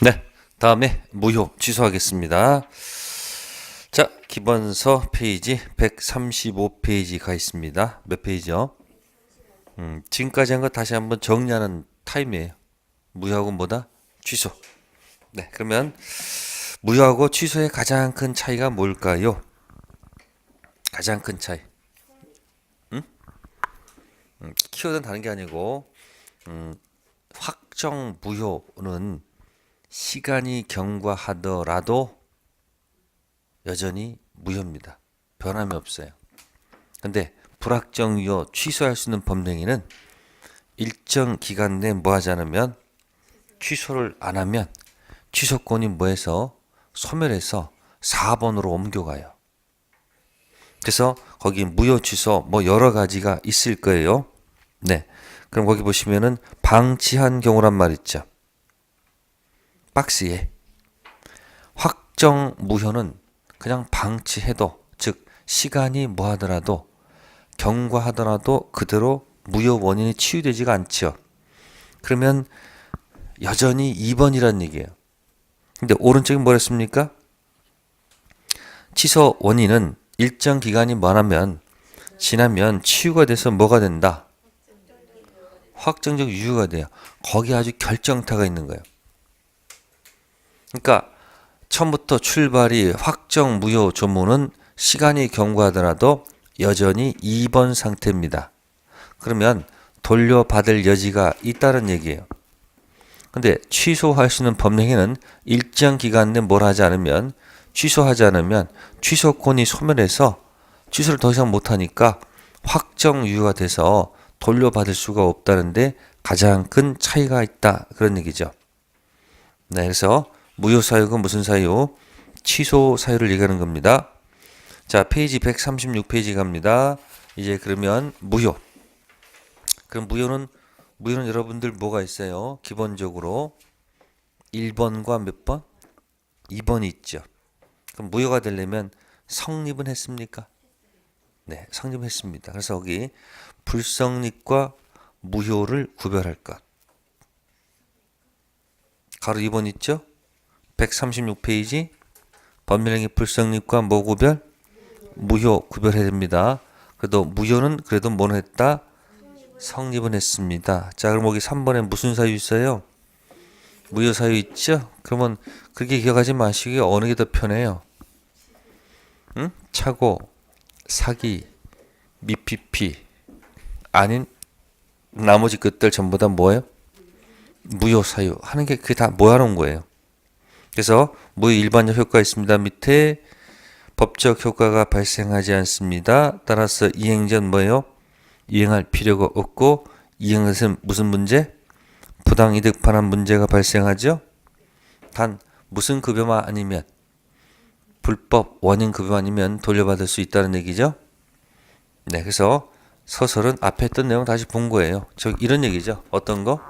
네, 다음에 무효 취소하겠습니다. 자, 기본서 페이지 135페이지 가 있습니다. 몇 페이지요? 지금까지 한 거 다시 한번 정리하는 타임이에요. 무효하고 뭐다? 취소. 네, 그러면 무효하고 취소의 가장 큰 차이가 뭘까요? 가장 큰 차이. 키워드는 다른 게 아니고 확정 무효는 시간이 경과하더라도 여전히 무효입니다. 변함이 없어요. 근데 불확정 유효 취소할 수 있는 법령에는 일정 기간 내에 뭐 하지 않으면 취소를 안 하면 취소권이 뭐해서 소멸해서 4번으로 옮겨가요. 그래서 거기 무효 취소 뭐 여러 가지가 있을 거예요. 네. 그럼 거기 보시면은 방치한 경우란 말 있죠. 박스에 확정 무효는 그냥 방치해도 즉 시간이 뭐 하더라도 경과하더라도 그대로 무효 원인이 치유되지가 않죠. 그러면 여전히 2번이란 얘기예요. 근데 오른쪽이 뭐랬습니까? 취소 원인은 일정 기간이 뭐냐면 지나면 치유가 돼서 뭐가 된다? 확정적 유효가 돼요. 거기 아주 결정타가 있는 거예요. 그러니까 처음부터 출발이 확정 무효 조문은 시간이 경과하더라도 여전히 2번 상태입니다. 그러면 돌려받을 여지가 있다는 얘기예요. 근데 취소할 수 있는 법령에는 일정 기간 내에 뭘 하지 않으면 취소하지 않으면 취소권이 소멸해서 취소를 더 이상 못하니까 확정 유효가 돼서 돌려받을 수가 없다는데 가장 큰 차이가 있다 그런 얘기죠. 네, 그래서 무효 사유가 무슨 사유? 취소 사유를 얘기하는 겁니다. 자, 페이지 136페이지 갑니다. 이제 그러면 무효. 그럼 무효는 여러분들 뭐가 있어요? 기본적으로 1번과 몇 번? 2번이 있죠. 그럼 무효가 되려면 성립은 했습니까? 네, 성립했습니다. 그래서 여기 불성립과 무효를 구별할 것. 가로 2번 있죠? 136페이지 법률행위 불성립과 뭐 구별? 무효 구별해야 됩니다. 그래도 무효는 그래도 뭐는 했다? 성립은 했습니다. 자, 그럼 여기 3번에 무슨 사유 있어요? 무효 사유 있죠? 그러면 그렇게 기억하지 마시고요. 어느 게 더 편해요? 응? 착오, 사기, 미피피 아닌 나머지 것들 전부 다 뭐예요? 무효 사유 하는 게 그게 다 모아놓은 거예요. 그래서 무효 일반적 효과 있습니다. 밑에 법적 효과가 발생하지 않습니다. 따라서 이행 전 뭐예요? 이행할 필요가 없고 이행것은 무슨 문제? 부당이득 반환 문제가 발생하죠. 단 무슨 급여만 아니면 불법 원인 급여만 아니면 돌려받을 수 있다는 얘기죠. 네, 그래서 서설은 앞에 했던 내용 다시 본 거예요. 즉 이런 얘기죠. 어떤 거?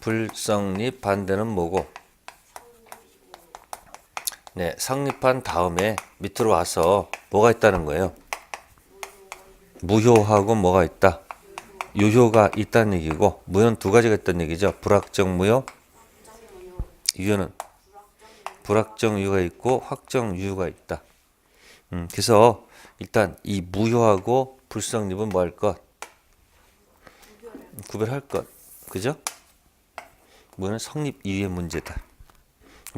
불성립 반대는 뭐고? 네, 성립한 다음에 밑으로 와서 뭐가 있다는 거예요? 무효하고 뭐가 있다? 유효가 있다는 얘기고 무효는 두 가지가 있다는 얘기죠. 불확정 무효, 유효는 불확정 유효가 있고 확정 유효가 있다. 그래서 일단 이 무효하고 불성립은 뭐 할 것? 구별할 것. 그죠? 무효는 성립 이후의 문제다.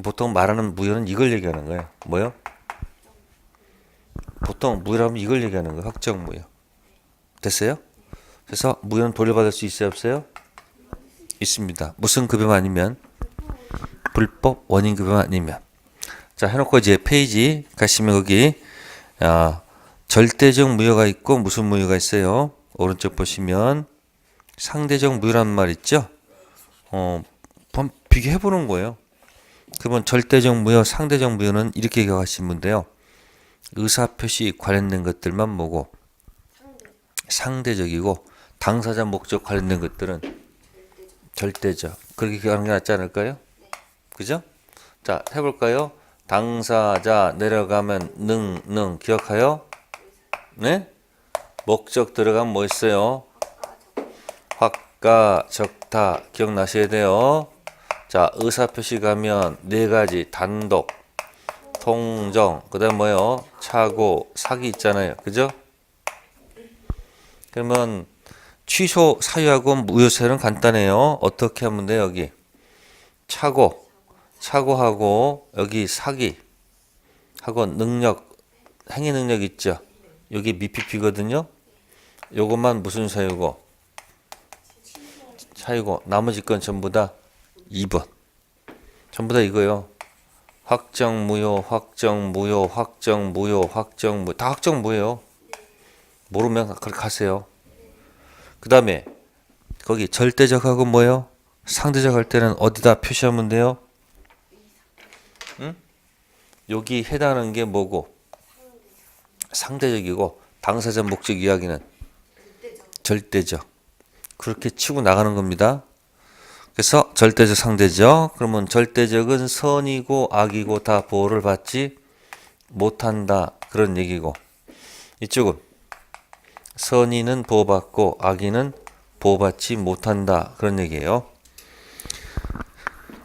보통 말하는 무효는 이걸 얘기하는 거예요. 뭐요? 보통 무효라면 이걸 얘기하는 거예요. 확정 무효. 됐어요? 그래서 무효는 돌려받을 수 있어요? 없어요? 있습니다. 무슨 급여만 아니면? 불법 원인 급여만 아니면. 자, 해놓고 이제 페이지 가시면 거기 절대적 무효가 있고 무슨 무효가 있어요? 오른쪽 보시면 상대적 무효란 말 있죠? 한번 비교해 보는 거예요. 그러면 절대적 무효, 상대적 무효는 이렇게 기억하시면 돼요. 의사표시 관련된 것들만 뭐고 상대적이고 당사자 목적 관련된 것들은 절대적. 그렇게 기억하는 게 낫지 않을까요? 그죠? 자, 해볼까요? 당사자 내려가면 능 기억하여? 네? 목적 들어가면 뭐 있어요? 확가 적다 다 기억나셔야 돼요. 자, 의사표시 가면 네 가지 단독, 통정, 그 다음 뭐요? 차고, 사기 있잖아요. 그죠? 그러면 취소 사유하고 무효세는 간단해요. 어떻게 하면 돼요? 여기 차고하고 여기 사기 하고 능력, 행위 능력 있죠? 여기 미피피거든요. 요것만 무슨 사유고? 사유고 나머지 건 전부 다 2번. 전부 다 이거요. 확정 무효, 확정 무효, 확정 무효, 확정 무효. 다 확정 무효예요. 모르면 그렇게 하세요. 그 다음에 거기 절대적하고 뭐예요? 상대적 할 때는 어디다 표시하면 돼요? 응? 여기 해당하는 게 뭐고? 상대적이고 당사자 목적 이야기는 절대적. 그렇게 치고 나가는 겁니다. 그래서 절대적, 상대적. 그러면 절대적은 선이고 악이고 다 보호를 받지 못한다. 그런 얘기고. 이쪽은 선의는 보호받고 악의는 보호받지 못한다. 그런 얘기예요.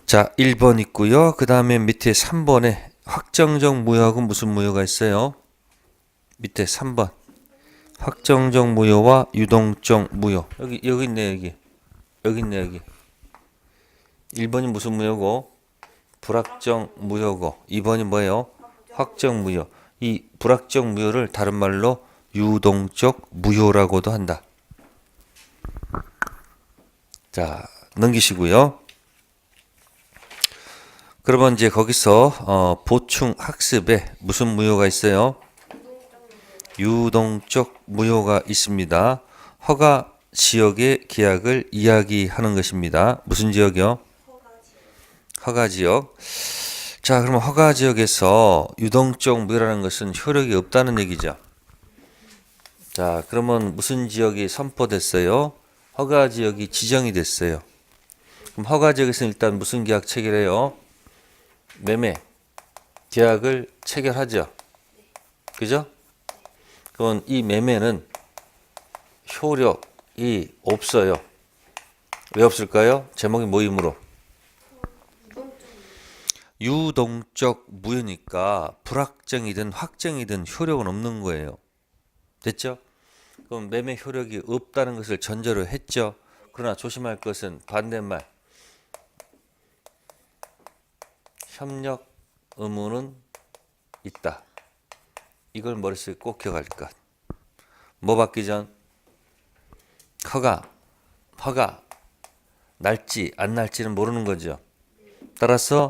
자, 1번 있고요. 그 다음에 밑에 3번에 확정적 무효하고 무슨 무효가 있어요? 밑에 3번. 확정적 무효와 유동적 무효. 여기 있네, 여기. 여기 있네, 여기. 1번이 무슨 무효고? 불확정 무효고. 2번이 뭐예요? 확정 무효. 이 불확정 무효를 다른 말로 유동적 무효라고도 한다. 자, 넘기시고요. 그러면 이제 거기서 보충 학습에 무슨 무효가 있어요? 유동적 무효가 있습니다. 허가 지역의 계약을 이야기하는 것입니다. 무슨 지역이요? 허가 지역. 자, 그러면 허가 지역에서 유동적 무효라는 것은 효력이 없다는 얘기죠. 자, 그러면 무슨 지역이 선포됐어요? 허가 지역이 지정이 됐어요. 그럼 허가 지역에서는 일단 무슨 계약 체결해요? 매매 계약을 체결하죠. 그죠? 그럼 이 매매는 효력이 없어요. 왜 없을까요? 제목이 뭐이므로? 유동적 무효니까 불확정이든 확정이든 효력은 없는 거예요. 됐죠? 그럼 매매 효력이 없다는 것을 전제로 했죠. 그러나 조심할 것은 반대말. 협력 의무는 있다. 이걸 머릿속에 꼭 기억할 것. 뭐 받기 전? 허가 날지 안 날지는 모르는 거죠. 따라서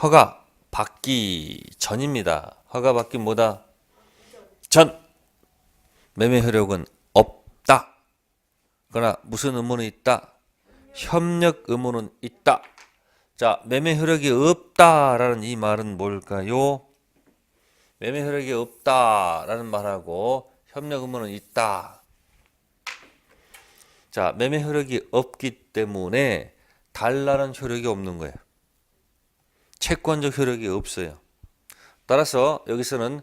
허가 받기 전입니다. 허가 받기 뭐다? 전. 매매 효력은 없다. 그러나 무슨 의무는 있다? 협력 의무는 있다. 자, 매매 효력이 없다라는 이 말은 뭘까요? 매매 효력이 없다라는 말하고 협력 의무는 있다. 자, 매매 효력이 없기 때문에 달라는 효력이 없는 거예요. 채권적 효력이 없어요. 따라서 여기서는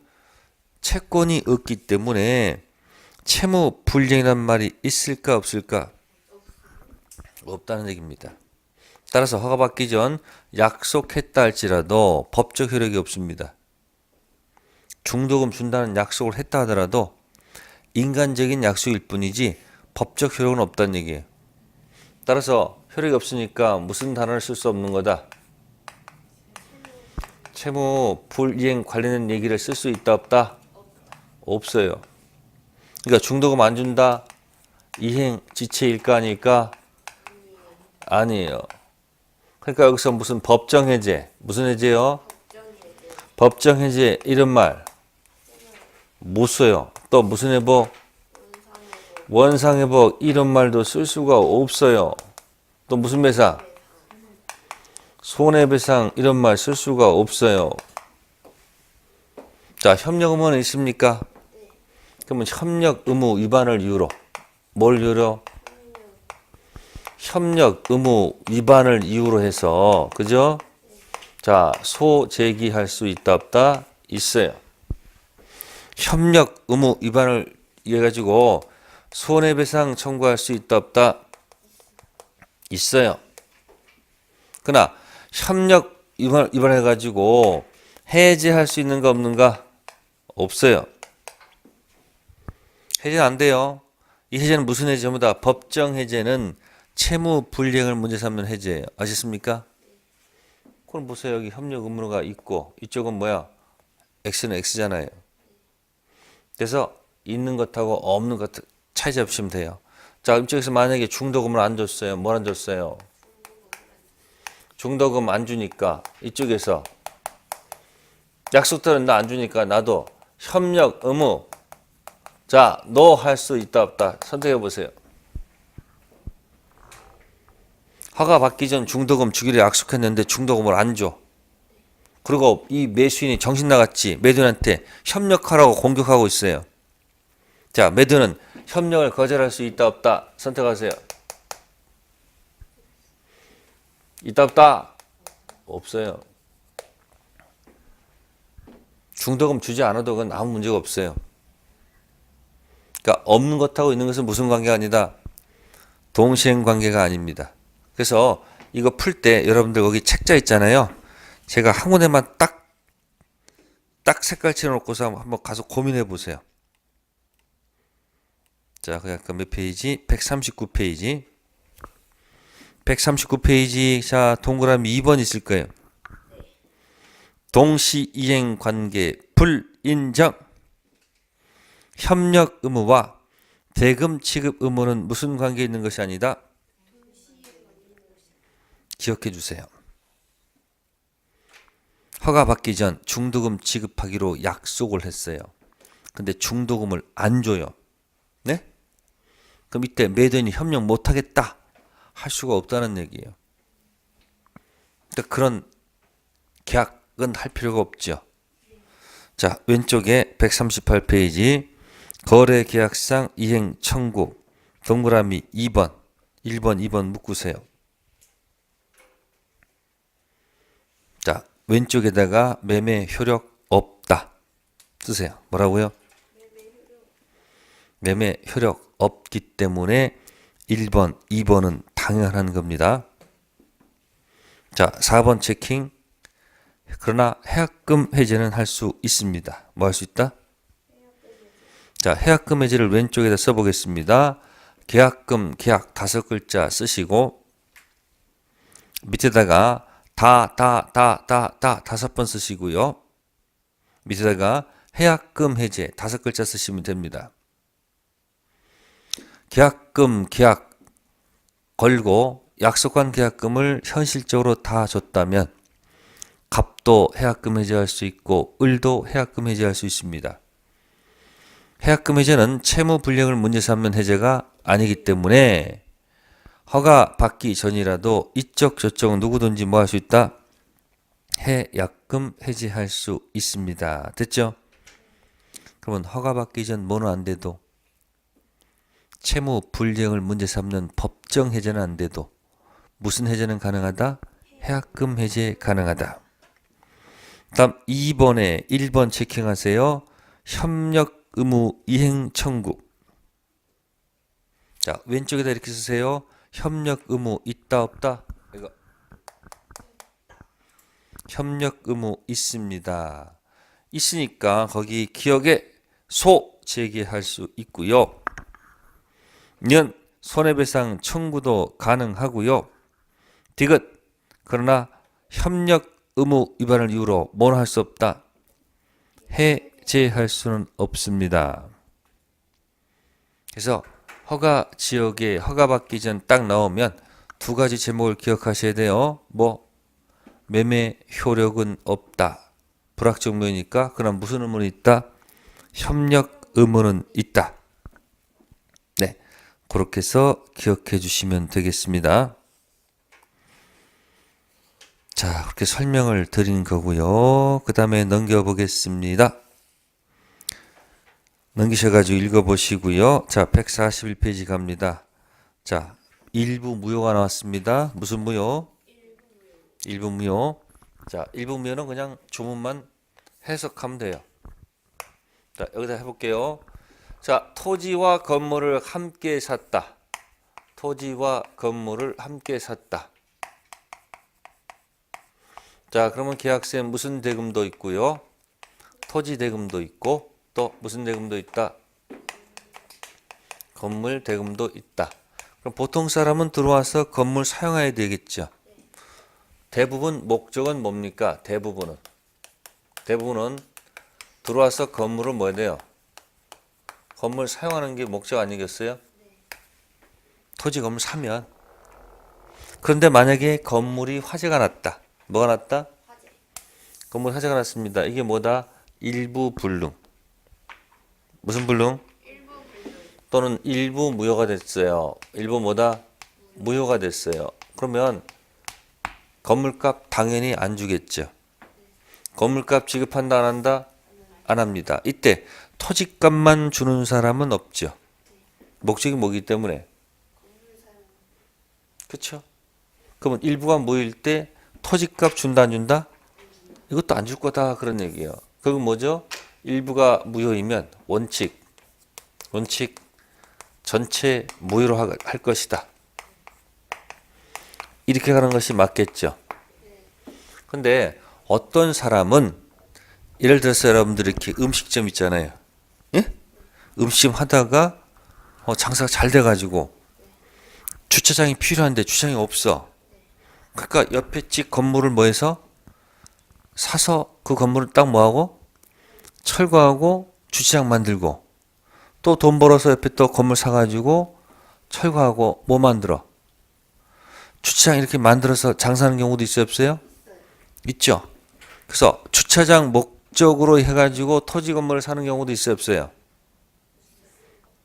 채권이 없기 때문에 채무 불이행이란 말이 있을까 없을까? 없다는 얘기입니다. 따라서 허가받기 전 약속했다 할지라도 법적 효력이 없습니다. 중도금 준다는 약속을 했다 하더라도 인간적인 약속일 뿐이지 법적 효력은 없다는 얘기예요. 따라서 효력이 없으니까 무슨 단어를 쓸 수 없는 거다? 채무 불이행 관련된 얘기를 쓸 수 있다 없다? 없어요. 그러니까 중도금 안 준다? 이행 지체일까 아닐까? 아니에요. 그러니까 여기서 무슨 법정 해제, 무슨 해제요? 법정 해제 이런 말 못 써요. 또 무슨 회복? 원상 회복 이런 말도 쓸 수가 없어요. 또 무슨 배상? 손해배상 이런 말 쓸 수가 없어요. 자, 협력 의무는 있습니까? 그러면 협력 의무 위반을 이유로 뭘 이유로? 협력 의무 위반을 이유로 해서 그죠? 자, 소제기할 수 있다 없다? 있어요. 협력 의무 위반을 이해 가지고 손해배상 청구할 수 있다 없다? 있어요. 그러나 협력 위반해가지고 해제할 수 있는 거 없는가? 없어요. 해제는 안 돼요. 이 해제는 무슨 해제? 전부 다 법정 해제는 채무 불이행을 문제 삼는 해제예요. 아셨습니까? 그럼 보세요. 여기 협력 의무가 있고 이쪽은 뭐야? X는 X잖아요. 그래서 있는 것하고 없는 것 차이 잡으시면 돼요. 자, 이쪽에서 만약에 중도금을 안 줬어요. 뭘 안 줬어요? 중도금 안 주니까 이쪽에서 약속대로 나 안 주니까 나도 협력 의무. 자, 너 할 수 있다 없다 선택해 보세요. 허가 받기 전 중도금 주기로 약속했는데 중도금을 안 줘. 그리고 이 매수인이 정신 나갔지. 매도인한테 협력하라고 공격하고 있어요. 자, 매도는 협력을 거절할 수 있다 없다 선택하세요. 있다 없다? 없어요. 중도금 주지 않아도 그건 아무 문제가 없어요. 그러니까 없는 것하고 있는 것은 무슨 관계가 아니다? 동시행 관계가 아닙니다. 그래서 이거 풀 때 여러분들 거기 책자 있잖아요. 제가 한 군데만 딱 색깔 칠해놓고서 한번 가서 고민해 보세요. 자, 그 약간 몇 페이지? 139페이지. 139페이지. 자, 동그라미 2번 있을 거예요. 동시이행 관계 불인정. 협력 의무와 대금 지급 의무는 무슨 관계에 있는 것이 아니다? 기억해 주세요. 허가 받기 전 중도금 지급하기로 약속을 했어요. 근데 중도금을 안 줘요. 네? 그럼 이때 매도인이 협력 못하겠다 할 수가 없다는 얘기예요. 그러니까 그런 계약은 할 필요가 없죠. 자, 왼쪽에 138페이지 거래계약상 이행 청구 동그라미 2번 1번 2번 묶으세요. 자, 왼쪽에다가 매매 효력 없다 쓰세요. 뭐라고요? 매매 효력 없기 때문에 1번 2번은 당연한 겁니다. 자, 4번 체킹. 그러나 해약금 해제는 할 수 있습니다. 뭐 할 수 있다? 자, 해약금 해제를 왼쪽에다 써보겠습니다. 계약금, 계약 5글자 쓰시고 밑에다가 다 5번 쓰시고요. 밑에다가 해약금 해제 5글자 쓰시면 됩니다. 계약금, 계약 걸고 약속한 계약금을 현실적으로 다 줬다면 갑도 해약금 해제할 수 있고 을도 해약금 해제할 수 있습니다. 해약금 해제는 채무 불이행을 문제 삼는 해제가 아니기 때문에 허가 받기 전이라도 이쪽 저쪽 누구든지 뭐 할 수 있다? 해약금 해제할 수 있습니다. 됐죠? 그러면 허가 받기 전 뭐는 안 돼도 채무 불이행을 문제 삼는 법정 해제는 안 돼도 무슨 해제는 가능하다? 해약금 해제 가능하다. 다음 2번에 1번 체킹하세요. 협력 의무 이행 청구. 자, 왼쪽에다 이렇게 쓰세요. 협력 의무 있다 없다? 이거. 협력 의무 있습니다. 있으니까 거기 기억에 소 제기할 수 있고요. 년 손해배상 청구도 가능하고요. 디귿 그러나 협력 의무 위반을 이유로 뭘 할 수 없다? 해제할 수는 없습니다. 그래서 허가 지역에 허가 받기 전 딱 나오면 두 가지 제목을 기억하셔야 돼요. 뭐 매매 효력은 없다. 불확정 무효니까 그럼 무슨 의무는 있다? 협력 의무는 있다. 네, 그렇게 해서 기억해 주시면 되겠습니다. 자, 그렇게 설명을 드린 거고요. 그 다음에 넘겨보겠습니다. 넘기셔가지고 읽어보시고요. 자, 141페이지 갑니다. 자, 일부 무효가 나왔습니다. 무슨 무효? 일부 무효. 자, 일부 무효는 그냥 조문만 해석하면 돼요. 자, 여기다 해볼게요. 자, 토지와 건물을 함께 샀다. 토지와 건물을 함께 샀다. 자, 그러면 계약서에 무슨 대금도 있고요. 토지 대금도 있고 또 무슨 대금도 있다. 건물 대금도 있다. 그럼 보통 사람은 들어와서 건물 사용해야 되겠죠. 대부분 목적은 뭡니까? 대부분은 들어와서 건물을 뭐 해야 돼요? 건물 사용하는 게 목적 아니겠어요? 토지 건물 사면. 그런데 만약에 건물이 화재가 났다. 뭐가 났다? 건물 화재가 났습니다. 이게 뭐다? 일부 불능. 무슨 불능? 또는 일부 무효가 됐어요. 일부 뭐다? 무효가 됐어요. 그러면 건물값 당연히 안 주겠죠. 건물값 지급한다 안 한다? 안 합니다. 이때 토지값만 주는 사람은 없죠. 목적이 뭐기 때문에. 그렇죠? 그러면 일부가 모일 때 토지값 준다 안 준다? 이것도 안 줄 거다 그런 얘기예요. 그건 뭐죠? 일부가 무효이면 원칙 전체 무효로 할 것이다. 이렇게 가는 것이 맞겠죠. 근데 어떤 사람은 예를 들어서 여러분들 이렇게 음식점 있잖아요. 예? 음식점 하다가 장사가 잘 돼가지고 주차장이 필요한데 주차장이 없어. 그러니까 옆에 집 건물을 뭐해서 사서 그 건물을 딱 뭐하고 철거하고 주차장 만들고 또 돈 벌어서 옆에 또 건물 사가지고 철거하고 뭐 만들어? 주차장 이렇게 만들어서 장사하는 경우도 있어요, 없어요? 있죠. 그래서 주차장 목적으로 해가지고 토지 건물을 사는 경우도 있어요, 없어요?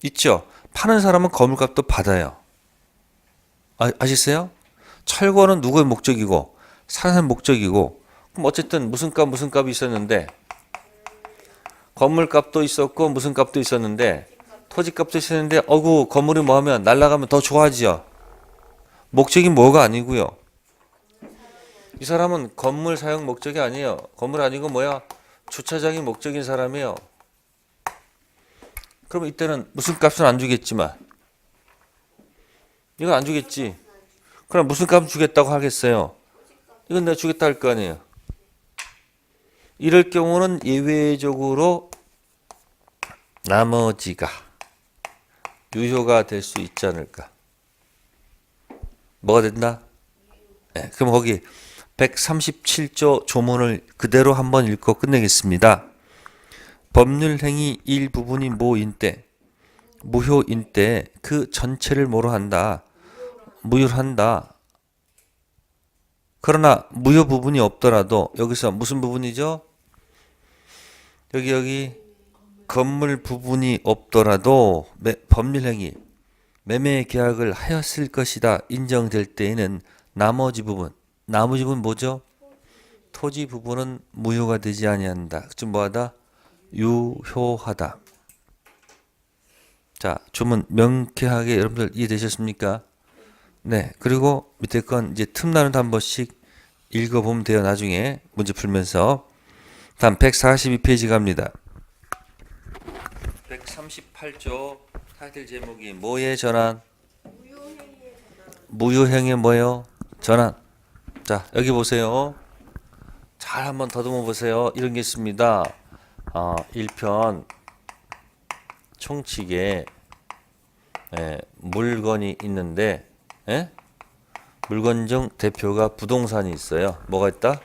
있죠. 파는 사람은 건물값도 받아요. 아시세요? 철거는 누구의 목적이고 사는 사람 목적이고 그럼 어쨌든 무슨 값이 있었는데 건물값도 있었고 무슨 값도 있었는데 토지값도 있었는데 건물이 뭐하면 날아가면 더 좋아지죠. 목적이 뭐가 아니고요. 이 사람은 건물 사용 목적이 아니에요. 건물 아니고 뭐야? 주차장이 목적인 사람이에요. 그럼 이때는 무슨 값은 안 주겠지만 이건 안 주겠지. 그럼 무슨 값 주겠다고 하겠어요? 이건 내가 주겠다 할 거 아니에요. 이럴 경우는 예외적으로 나머지가 유효가 될 수 있지 않을까? 뭐가 된다? 네, 그럼 거기 137조 조문을 그대로 한번 읽고 끝내겠습니다. 법률행위 일부분이 모인 때, 무효인 때 그 전체를 뭐로 한다? 무효로 한다. 그러나 무효 부분이 없더라도 여기서 무슨 부분이죠? 여기 건물 부분이 없더라도 법률행위 매매 계약을 하였을 것이다 인정될 때에는 나머지 부분 뭐죠? 토지 부분은 무효가 되지 아니한다. 좀 뭐하다? 유효하다. 자, 주문 명쾌하게 여러분들 이해되셨습니까? 네. 그리고 밑에 건 이제 틈나는 한 번씩 읽어보면 돼요. 나중에 문제 풀면서. 다음 142페이지 갑니다. 138조 타이틀 제목이 뭐의 전환? 무효행위의 뭐예요? 전환. 자, 여기 보세요. 잘 한번 더듬어 보세요. 이런 게 있습니다. 1편 총칙에 물건이 있는데 물건 중 대표가 부동산이 있어요. 뭐가 있다?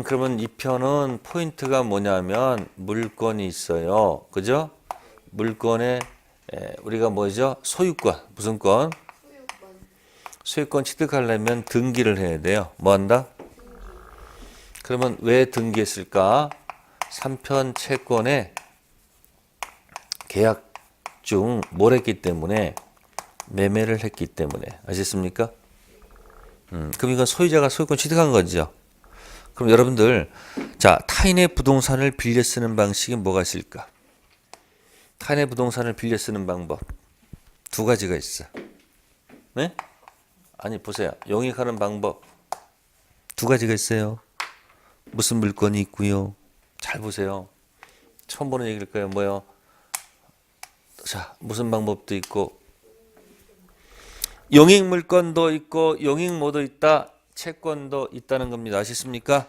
그러면 이 편은 포인트가 뭐냐면 물건이 있어요. 그죠? 물건에 우리가 뭐죠? 소유권. 무슨 권? 소유권 취득하려면 등기를 해야 돼요. 뭐 한다? 그러면 왜 등기했을까? 3편 채권에 계약 중 뭘 했기 때문에 매매를 했기 때문에 아셨습니까? 그럼 이건 소유자가 소유권 취득한 거죠. 그럼 여러분들 자 타인의 부동산을 빌려 쓰는 방식이 뭐가 있을까? 타인의 부동산을 빌려 쓰는 방법 두 가지가 있어. 네? 아니 보세요. 용익하는 방법 두 가지가 있어요. 무슨 물건이 있고요. 잘 보세요. 처음 보는 얘기일 거예요. 뭐요? 자, 무슨 방법도 있고 용익 물건도 있고 용익 뭐도 있다. 채권도 있다는 겁니다. 아시겠습니까?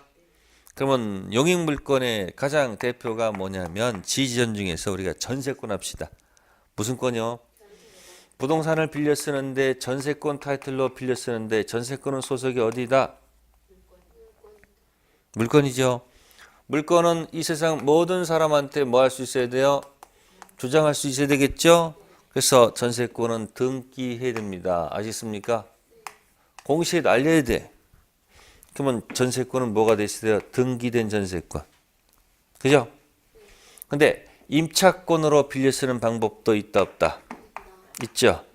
그러면 용익 물건의 가장 대표가 뭐냐면 지지전 중에서 우리가 전세권 합시다. 무슨 권이요? 부동산을 빌려 쓰는데 전세권 타이틀로 빌려 쓰는데 전세권은 소속이 어디다? 물건이죠. 물건은 이 세상 모든 사람한테 뭐 할 수 있어야 돼요? 주장할 수 있어야 되겠죠? 그래서 전세권은 등기해야 됩니다. 아시겠습니까? 공시에 알려야 돼. 그러면 전세권은 뭐가 돼 있어야 돼요? 등기된 전세권. 그죠? 근데 임차권으로 빌려 쓰는 방법도 있다 없다? 있죠.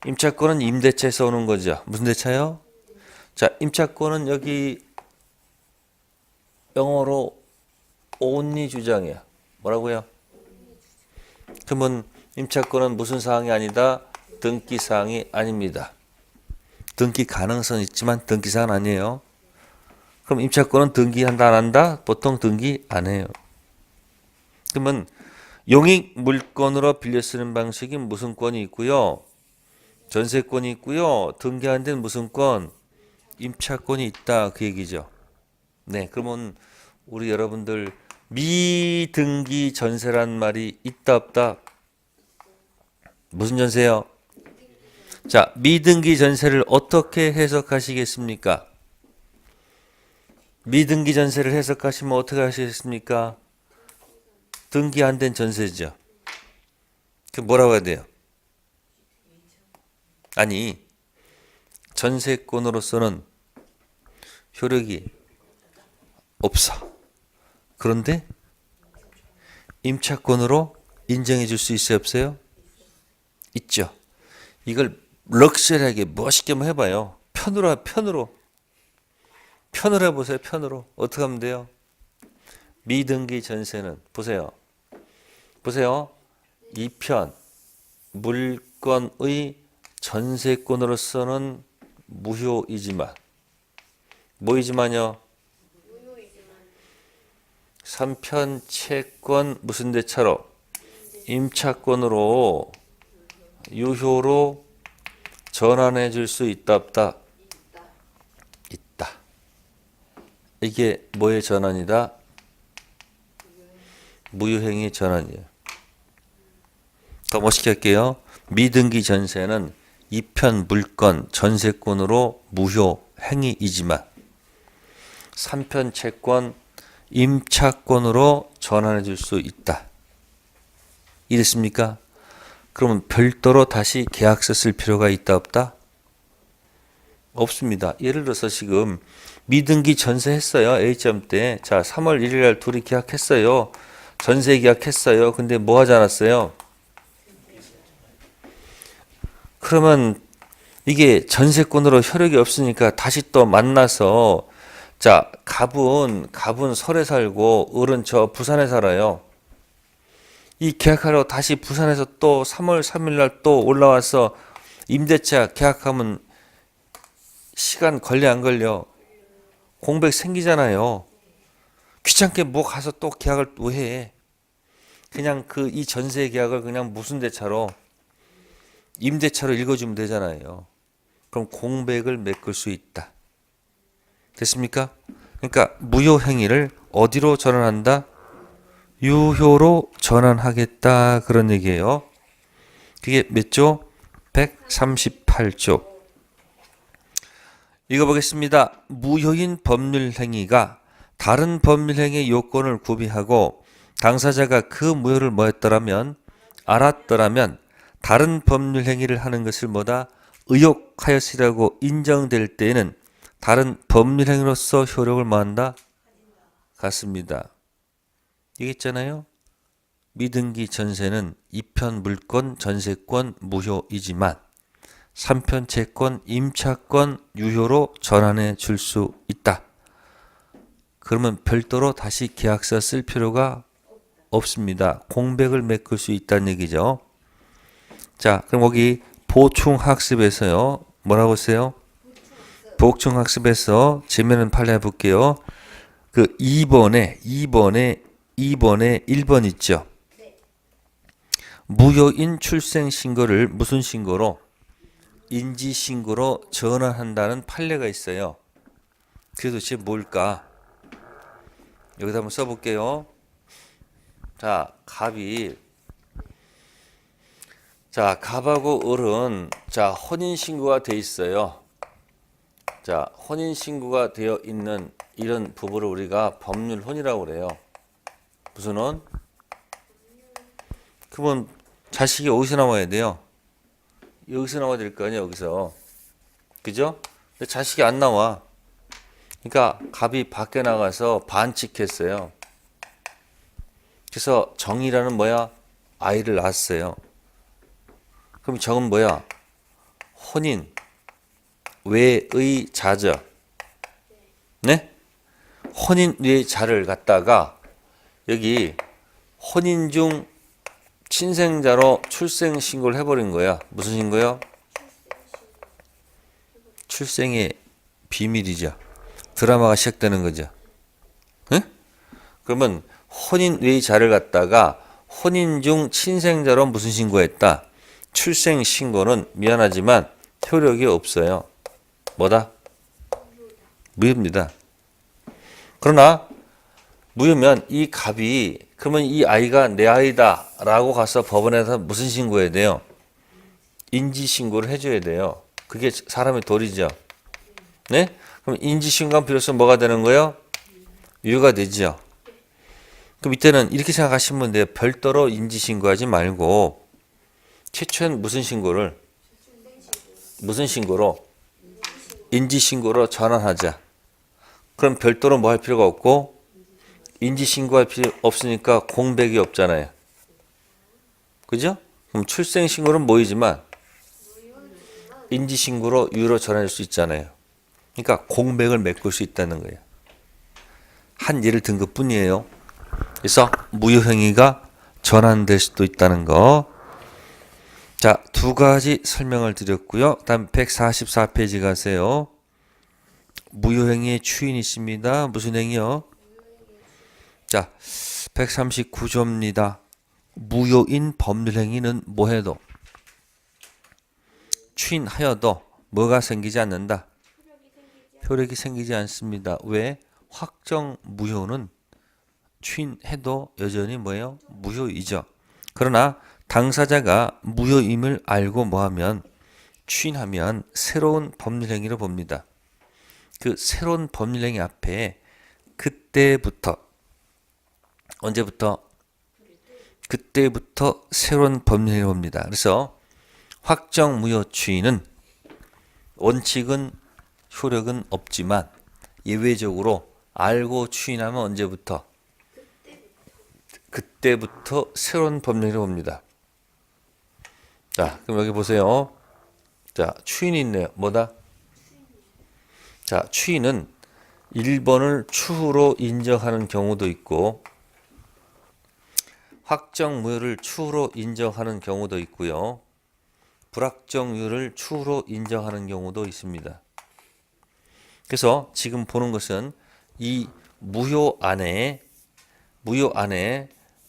임차권은 임대차에서 오는 거죠. 무슨 대차요? 자, 임차권은 여기 영어로 only 주장이에요. 뭐라고요? 그러면 임차권은 무슨 사항이 아니다? 등기 사항이 아닙니다. 등기 가능성은 있지만 등기 사항은 아니에요. 그럼 임차권은 등기한다 안 한다? 보통 등기 안 해요. 그러면 용익 물건으로 빌려 쓰는 방식이 무슨 권이 있고요? 전세권이 있고요. 등기 안 된 무슨 권? 임차권이 있다 그 얘기죠. 네, 그러면 우리 여러분들 미등기 전세란 말이 있다 없다? 무슨 전세요? 자, 미등기 전세를 어떻게 해석하시겠습니까? 미등기 전세를 해석하시면 어떻게 하시겠습니까? 등기 안 된 전세죠. 그 뭐라고 해야 돼요? 아니, 전세권으로서는 효력이 없어. 그런데 임차권으로 인정해 줄 수 있어요, 없어요? 있죠. 이걸 럭셔리하게 멋있게 한번 해봐요. 편으로 해보세요. 편으로. 어떻게 하면 돼요? 미등기 전세는 보세요. 2편 물건의 전세권으로서는 무효이지만 뭐이지만요? 3편 채권 무슨 대차로? 임차권으로 유효로 전환해 줄 수 있다 없다? 있다. 이게 뭐의 전환이다? 무효행위 전환이에요. 더 멋있게 할게요. 미등기 전세는 2편 물건 전세권으로 무효 행위이지만 3편 채권 임차권으로 전환해 줄 수 있다. 이랬습니까? 그러면 별도로 다시 계약서 쓸 필요가 있다 없다? 없습니다. 예를 들어서 지금 미등기 전세 했어요. A점 때. 자, 3월 1일 날 둘이 계약했어요. 전세 계약했어요. 근데 뭐 하지 않았어요? 그러면 이게 전세권으로 효력이 없으니까 다시 또 만나서 자, 갑은 설에 살고 을은 저 부산에 살아요. 이 계약하러 다시 부산에서 또 3월 3일 날 또 올라와서 임대차 계약하면 시간 걸려 안 걸려? 공백 생기잖아요. 귀찮게 뭐 가서 또 계약을 또 해. 그냥 이 전세 계약을 그냥 무슨 대차로? 임대차로 읽어주면 되잖아요. 그럼 공백을 메꿀 수 있다. 됐습니까? 그러니까 무효 행위를 어디로 전환한다? 유효로 전환하겠다 그런 얘기예요. 그게 몇 조? 138조. 읽어보겠습니다. 무효인 법률 행위가 다른 법률 행위의 요건을 구비하고 당사자가 그 무효를 뭐했더라면 알았더라면 다른 법률 행위를 하는 것을 뭐다? 의혹하였으라고 인정될 때에는 다른 법률 행위로서 효력을 뭐한다? 갖습니다. 이게 있잖아요. 미등기 전세는 2편 물건 전세권 무효이지만 3편 채권 임차권 유효로 전환해 줄 수 있다. 그러면 별도로 다시 계약서 쓸 필요가 없습니다. 공백을 메꿀 수 있다는 얘기죠. 자, 그럼 거기 보충학습에서요. 뭐라고 했어요? 보충학습에서 지면은 팔레 볼게요. 그 2번에 1번 있죠. 무효인 출생신고를 무슨 신고로? 인지신고로 전환한다는 판례가 있어요. 그게 도대체 뭘까? 여기다 한번 써볼게요. 자, 갑하고 을은 혼인신고가 돼 있어요. 자, 혼인신고가 되어 있는 이런 부부를 우리가 법률혼이라고 그래요. 무슨 혼? 그러면 자식이 어디서 나와야 돼요? 여기서 나와야 될 거 아니에요, 여기서. 그죠? 근데 자식이 안 나와. 그러니까 갑이 밖에 나가서 반칙했어요. 그래서 정이라는 뭐야? 아이를 낳았어요. 그럼 정은 뭐야? 혼인, 외의 자죠. 네? 혼인 외의 자를 갖다가 여기 혼인 중 친생자로 출생 신고를 해버린 거야. 무슨 신고요? 출생의 비밀이죠. 드라마가 시작되는 거죠. 네? 그러면 혼인 외의 자를 갖다가 혼인 중 친생자로 무슨 신고했다? 출생 신고는 미안하지만 효력이 없어요. 뭐다? 무효입니다. 그러나 무효면 이 갑이 그러면 이 아이가 내 아이다 라고 가서 법원에서 무슨 신고해야 돼요? 인지신고를 해줘야 돼요. 그게 사람의 도리죠. 네? 그럼 인지신고한 비로소 뭐가 되는 거예요? 유효가 되죠. 그럼 이때는 이렇게 생각하시면 돼요. 별도로 인지신고하지 말고 최초엔 무슨 신고를? 무슨 신고로? 인지신고로 전환하자. 그럼 별도로 뭐 할 필요가 없고 인지신고할 필요 없으니까 공백이 없잖아요. 그죠? 그럼 출생신고는 뭐이지만 인지신고로 유효로 전환할 수 있잖아요. 그러니까 공백을 메꿀 수 있다는 거예요. 한 예를 든 것뿐이에요. 그래서 무효행위가 전환될 수도 있다는 거. 자, 두 가지 설명을 드렸고요. 다음 144페이지 가세요. 무효행위의 추인이 있습니다. 무슨 행위요? 자, 139조입니다. 무효인 법률행위는 뭐해도 추인하여도 뭐가 생기지 않는다? 효력이 생기지 않습니다. 왜? 확정 무효는 추인해도 여전히 뭐예요? 무효이죠. 그러나 당사자가 무효임을 알고 뭐하면 추인하면 새로운 법률행위로 봅니다. 그 새로운 법률행위 앞에 그때부터 언제부터? 그때부터 새로운 법률행위로 봅니다. 그래서 확정 무효 추인은 원칙은 효력은 없지만 예외적으로 알고 추인하면 언제부터? 그때부터 새로운 법률행위로 봅니다. 자, 그럼 여기 보세요. 자, 추인이 있네요. 뭐다? 자, 추인은 1번을 추후로 인정하는 경우도 있고 확정 무효를 추후로 인정하는 경우도 있고요. 불확정 무효를 추후로 인정하는 경우도 있습니다. 그래서 지금 보는 것은 이 무효 안에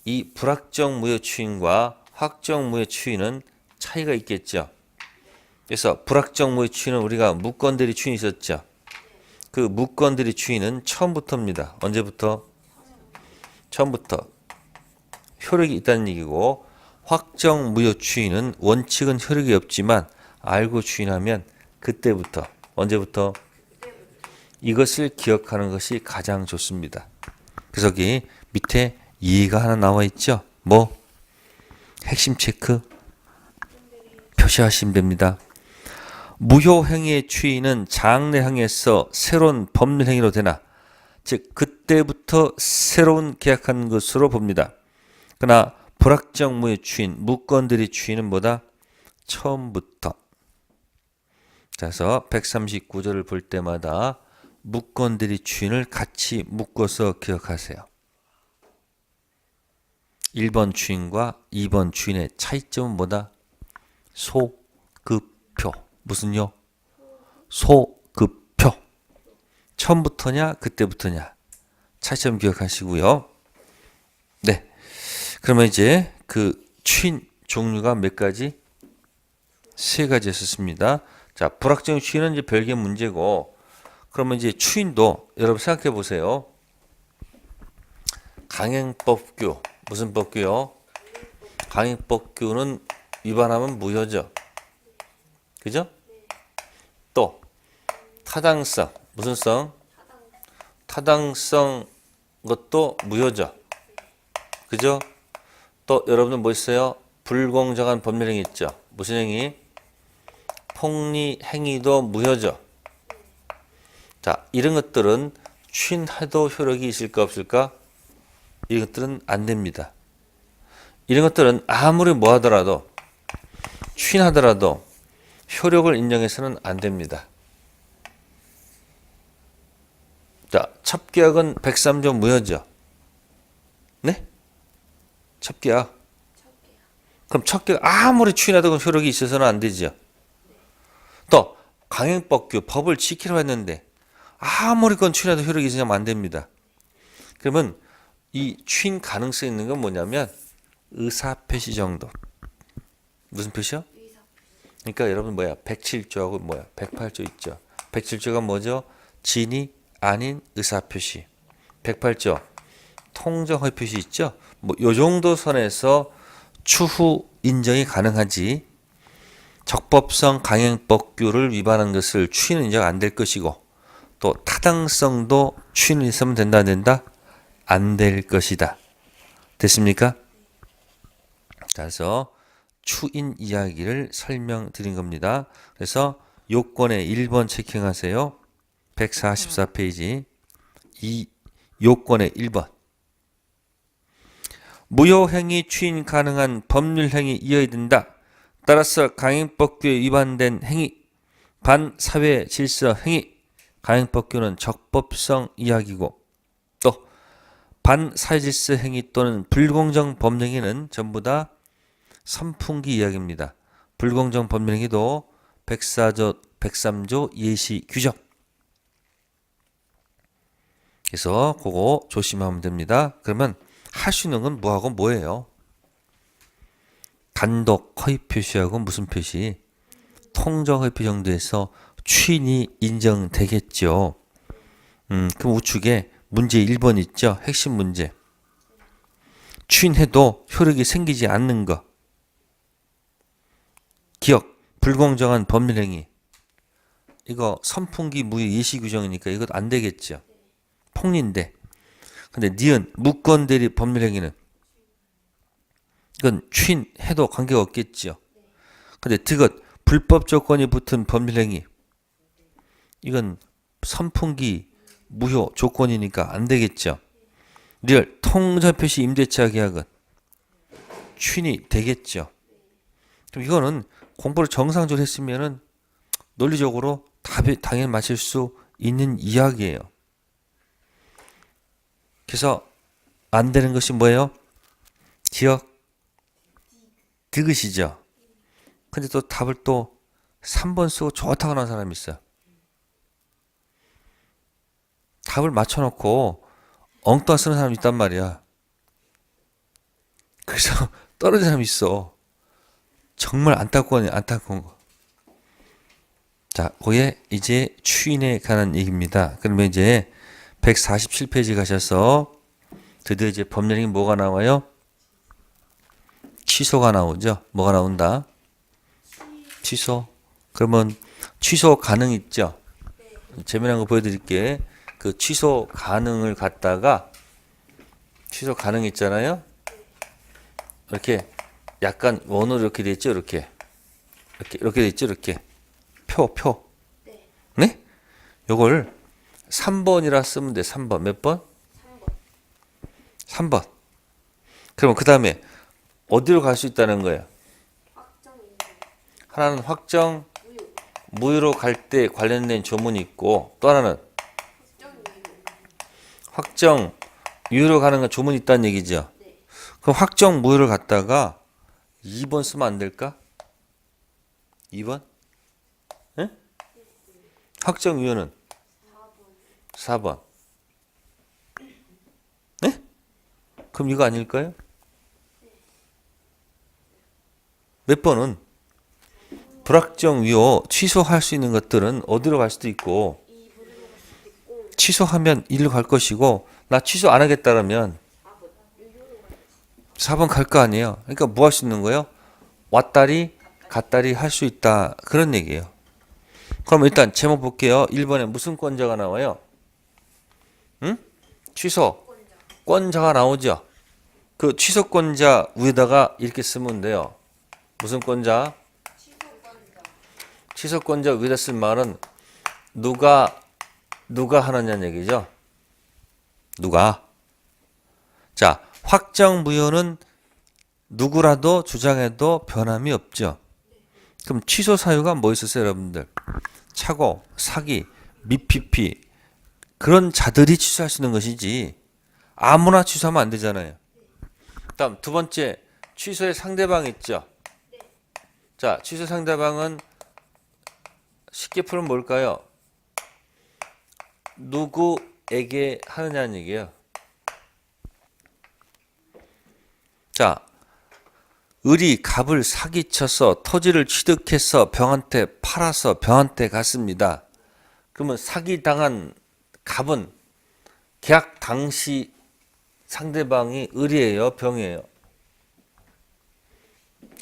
이 불확정 무효 추인과 확정 무효 추인은 차이가 있겠죠. 그래서 불확정 무효 추인은 우리가 무건대리 추인이 있었죠. 그 무건대리 추인은 처음부터입니다. 언제부터? 처음부터 효력이 있다는 얘기고 확정 무효 추인은 원칙은 효력이 없지만 알고 추인하면 그때부터 언제부터? 이것을 기억하는 것이 가장 좋습니다. 그래서 여기 밑에 예가 하나 나와 있죠. 뭐? 핵심 체크 표시하시면 됩니다. 무효 행위의 추인은 장래형에서 새로운 법률 행위로 되나 즉 그때부터 새로운 계약한 것으로 봅니다. 그러나 불확정 무효 추인, 무건들이 추인은 뭐다? 처음부터. 그래서 139조를 볼 때마다 무건들이 추인을 같이 묶어서 기억하세요. 1번 추인과 2번 추인의 차이점은 뭐다? 소급표. 무슨요? 소급표. 처음부터냐 그때부터냐 차이점 기억하시고요. 네. 그러면 이제 그 종류가 몇 가지? 세 가지였었습니다. 자, 불확정 추인은 이제 별개 문제고, 그러면 이제 추인도 여러분 생각해 보세요. 강행법규, 무슨 법규요? 강행법규는 위반하면 무효죠. 그죠? 또 타당성, 무슨 성? 타당성 것도 무효죠. 그죠? 또 여러분들 뭐 있어요? 불공정한 법률행위 있죠. 무슨 행위? 폭리 행위도 무효죠. 자, 이런 것들은 추인해도 효력이 있을까 없을까? 이런 것들은 안 됩니다. 이런 것들은 아무리 뭐 하더라도 추인하더라도 효력을 인정해서는 안 됩니다. 자, 첩계약은 103조 무효죠. 네? 첩계약. 그럼 첩계약 아무리 추인하도 효력이 있어서는 안 되죠. 또 강행법규, 법을 지키려 했는데 아무리 건 추인해도 효력이 있으면 안 됩니다. 그러면 이 추인 가능성 있는 건 뭐냐면 의사표시 정도. 무슨 표시요? 그러니까 여러분 뭐야? 107조하고 뭐야? 108조 있죠. 107조가 뭐죠? 진위 아닌 의사표시. 108조 통정허위 표시 있죠. 뭐 요 정도 선에서 추후 인정이 가능하지. 적법성 강행법규를 위반한 것을 추인은 인정 안 될 것이고, 또 타당성도 추인을 있으면 된다 안 된다? 안 될 것이다. 됐습니까? 그래서 추인 이야기를 설명드린 겁니다. 그래서 요건의 1번 체킹하세요. 144페이지. 이 요건의 1번. 무효행위 추인 가능한 법률행위 이어야 된다. 따라서 강행법규에 위반된 행위, 반사회 질서 행위, 강행법규는 적법성 이야기고, 또 반사회 질서 행위 또는 불공정 법령행위는 전부 다 선풍기 이야기입니다. 불공정 법령행위도 103조 예시 규정. 그래서 그거 조심하면 됩니다. 그러면 할 수 있는 건 뭐하고 뭐예요? 단독 허위 표시하고 무슨 표시? 통정 허위 표시 정도에서 추인이 인정되겠죠. 그럼 우측에 문제 1번 있죠? 핵심 문제. 추인해도 효력이 생기지 않는 거. 기억, 불공정한 법률행위. 이거 선풍기 무효 예시 규정이니까 이것 안 되겠죠. 폭리인데. 근데 니은, 무권 대리 법률행위는 이건 추인해도 관계가 없겠죠. 근데 드것, 불법 조건이 붙은 법률행위. 이건 선풍기 무효 조건이니까 안 되겠죠. 리얼, 통장표시 임대차 계약은 추인이 되겠죠. 그럼 이거는 공부를 정상적으로 했으면은 논리적으로 답이 당연히 맞을 수 있는 이야기예요. 그래서 안 되는 것이 뭐예요? 기억, 드것이죠. 근데 또 답을 또 3번 쓰고 좋다고 하는 사람이 있어요. 답을 맞춰놓고 엉뚱한 쓰는 사람이 있단 말이야. 그래서 떨어진 사람이 있어. 정말 안타까운 거. 자, 거기에 이제 추인에 관한 얘기입니다. 그러면 이제 147페이지 가셔서 드디어 이제 법령이 뭐가 나와요? 취소가 나오죠. 뭐가 나온다? 취소. 그러면 취소 가능 있죠. 재미난 거 보여드릴게. 그 취소 가능을 갖다가 취소 가능 있잖아요. 이렇게 약간 원으로 이렇게 돼 있죠. 이렇게 돼 있죠. 이렇게 표. 네? 요걸 3번이라 쓰면 돼. 3번. 몇 번? 3번. 그럼 그 다음에 어디로 갈 수 있다는 거예요? 하나는 확정 무효로 갈 때 관련된 조문이 있고, 또 하나는 확정 유효로 가는 건 조문이 있다는 얘기죠. 그럼 확정 무효를 갖다가 2번 쓰면 안 될까? 2번? 네? 확정 유효는 4번. 네? 그럼 이거 아닐까요? 몇 번은 불확정 위호 취소할 수 있는 것들은 어디로 갈 수도 있고 취소하면 일로 갈 것이고 나 취소 안 하겠다 그러면 4번 갈 거 아니에요. 그러니까 뭐 할 수 있는 거예요? 왔다리 갔다리 할 수 있다 그런 얘기예요. 그럼 일단 제목 볼게요. 1번에 무슨 권자가 나와요? 응? 취소권자가 나오죠. 그 취소권자 위에다가 이렇게 쓰면 돼요. 무슨 권자? 취소권자 위에다 쓸 말은 누가 하느냐는 얘기죠. 누가. 자, 확정무효는 누구라도 주장해도 변함이 없죠. 그럼 취소 사유가 뭐 있었어요, 여러분들? 착오, 사기, 미피피 그런 자들이 취소할 수 있는 것이지 아무나 취소하면 안 되잖아요. 다음 두 번째 취소의 상대방 있죠. 자, 취소 상대방은 쉽게 풀면 뭘까요? 누구에게 하느냐는 얘기예요. 자, 을이 갑을 사기쳐서 토지를 취득해서 병한테 팔아서 병한테 갔습니다. 그러면 사기당한 갑은 계약 당시 상대방이 을이에요, 병이에요?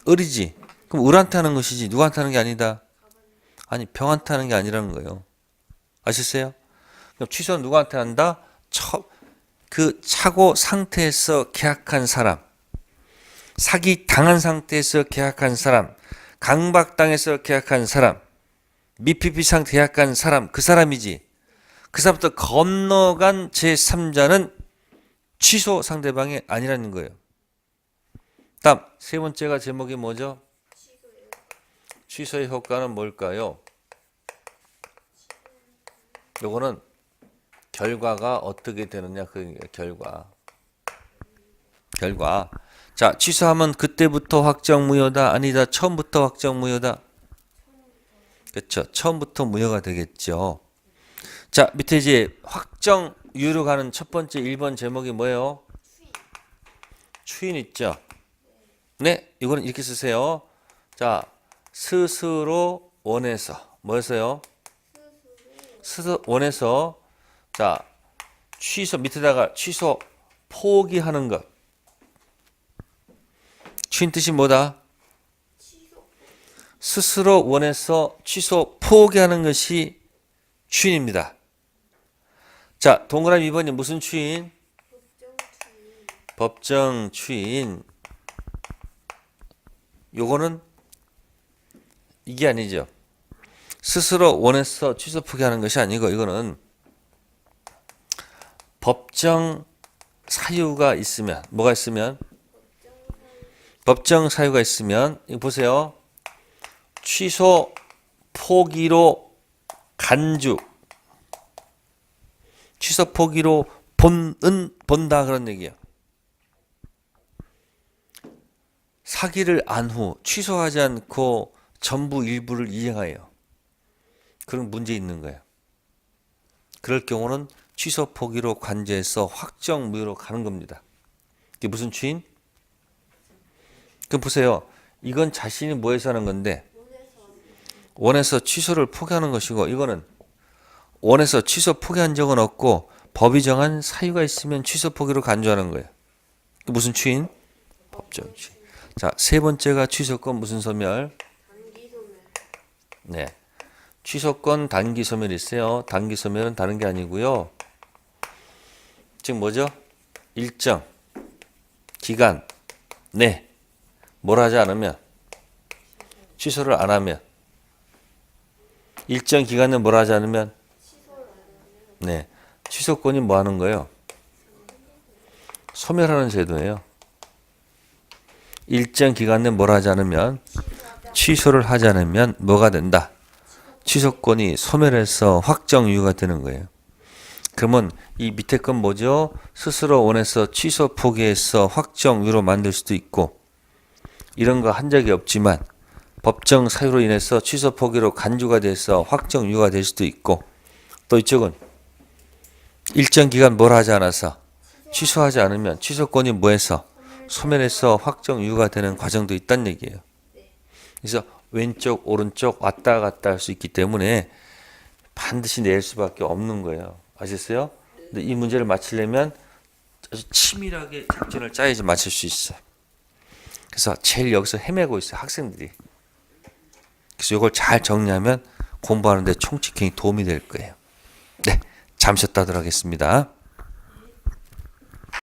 을이지. 그럼 을한테 하는 것이지 누구한테 하는 게 아니다. 아니, 병한테 하는 게 아니라는 거예요. 아셨어요? 그럼 취소는 누구한테 한다? 그 착오 상태에서 계약한 사람, 사기 당한 상태에서 계약한 사람, 강박당해서 계약한 사람, 미피피 상태 계약한 사람, 그 사람이지. 그 사람부터 건너간 제3자는 취소 상대방이 아니라는 거예요. 다음 세 번째가 제목이 뭐죠? 취소의 효과는 뭘까요? 요거는 결과가 어떻게 되느냐 그 결과. 자, 취소하면 그때부터 확정무효다 아니다 처음부터 확정무효다. 그렇죠. 처음부터 무효가 되겠죠. 자, 밑에 이제 확정유효로 가는 첫 번째 1번 제목이 뭐예요? 추인 있죠. 네, 이거는 이렇게 쓰세요. 자, 스스로 원해서 뭐였어요? 스스로 원해서 자, 취소 밑에다가 취소 포기하는 것. 추인 뜻이 뭐다? 스스로 원해서 취소 포기하는 것이 추인입니다. 자, 동그라미 2번이 무슨 추인? 법정 추인. 요거는 이게 아니죠. 스스로 원해서 취소 포기하는 것이 아니고 이거는 법정 사유가 있으면 뭐가 있으면 법정 사유가 있으면 이거 보세요. 취소 포기로 간주 취소 포기로 본다 그런 얘기예요. 사기를 안 후 취소하지 않고 전부 일부를 이행하여 그런 문제 있는 거예요. 그럴 경우는 취소 포기로 간주해서 확정 무효로 가는 겁니다. 이게 무슨 추인? 그럼 보세요. 이건 자신이 뭐해서 하는 건데 원해서 취소를 포기하는 것이고 이거는 원해서 취소 포기한 적은 없고 법이 정한 사유가 있으면 취소 포기로 간주하는 거예요. 무슨 추인? 법정 추인. 자, 세 번째가 취소권 무슨 소멸? 네. 취소권 단기 소멸이 있어요. 단기 소멸은 다른 게 아니고요. 지금 뭐죠? 일정 기간 내 뭘 하지 않으면 취소를 안 하면 일정 기간에 뭘 하지 않으면 네. 취소권이 뭐 하는 거예요? 소멸하는 제도예요. 일정 기간 내에 뭘 하지 않으면 취소를 하지 않으면 뭐가 된다? 취소권이 소멸해서 확정유효가 되는 거예요. 그러면 이 밑에 건 뭐죠? 스스로 원해서 취소 포기해서 확정유효로 만들 수도 있고 이런 거 한 적이 없지만 법정 사유로 인해서 취소 포기로 간주가 돼서 확정유효가 될 수도 있고 또 이쪽은 일정 기간 뭘 하지 않아서 취소하지 않으면 취소권이 뭐해서 소멸해서 확정유효가 되는 과정도 있다는 얘기예요. 그래서 왼쪽 오른쪽 왔다 갔다 할 수 있기 때문에 반드시 낼 수밖에 없는 거예요. 아셨어요? 근데 이 문제를 맞히려면 아주 치밀하게 작전을 짜야지 맞힐 수 있어요. 그래서 제일 여기서 헤매고 있어요, 학생들이. 그래서 이걸 잘 정리하면 공부하는 데 총칙행이 도움이 될 거예요. 네, 잠시 쉬었다 하도록 하겠습니다.